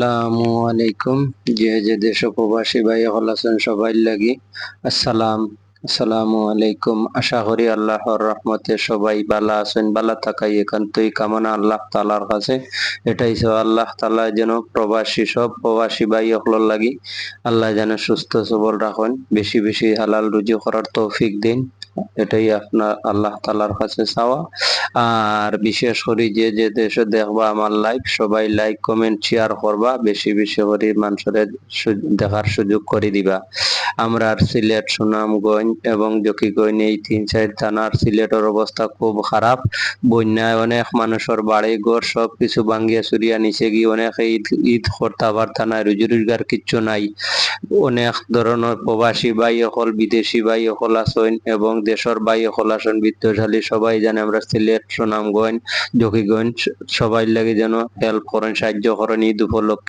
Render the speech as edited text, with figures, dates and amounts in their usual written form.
আসসালামু আলাইকুম। যে যে দেশ প্রবাসী ভাই হল আছেন সবাই লাগি আসসালামু আলাইকুম। আশা করি আল্লাহর রহমতে সবাই ভালো আছেন। ভালো থাকাই একান্তই কামনা আল্লাহ তাআলার কাছে। এটাই সব আল্লাহ তাআলা যেন সব প্রবাসী ভাই হল লাগি আল্লাহ যেন সুস্থ সবল রাখেন, বেশি বেশি হালাল রুজি করার তৌফিক দিন। এটাই আপনার আল্লাহ তাআলার কাছে চাওয়া। আর বিশেষ করে যে যে দেশে দেখবা আমার লাইভ, সবাই লাইক কমেন্ট শেয়ার করবা, বেশি বেশি করে মানুষের দেখার সুযোগ করে দিবা। আমরা সিলেট, সুনামগঞ্জ এবং জকিগঞ্জ এই 3-4 থানার সিলেটের অবস্থা খুব খারাপ। বন্যায় অনেক মানুষের বাড়ি ঘর সবকিছু ভাঙ্গিয়া চুরিয়া নিচে গিয়ে অনেক ঈদ ঈদ করতে পারতা না, রুজি রোজগার কিচ্ছু নাই। অনেক ধরনের প্রবাসী ভাই হল, বিদেশি ভাই হল আছেন এবং দেশের ভাই হল আছেন বিত্তশালী। সবাই জানে আমরা সিলেট, সুনামগঞ্জ, জকিগঞ্জ সবাই লাগে যেন হেল্প করেন, সাহায্য করেন ঈদ উপলক্ষে।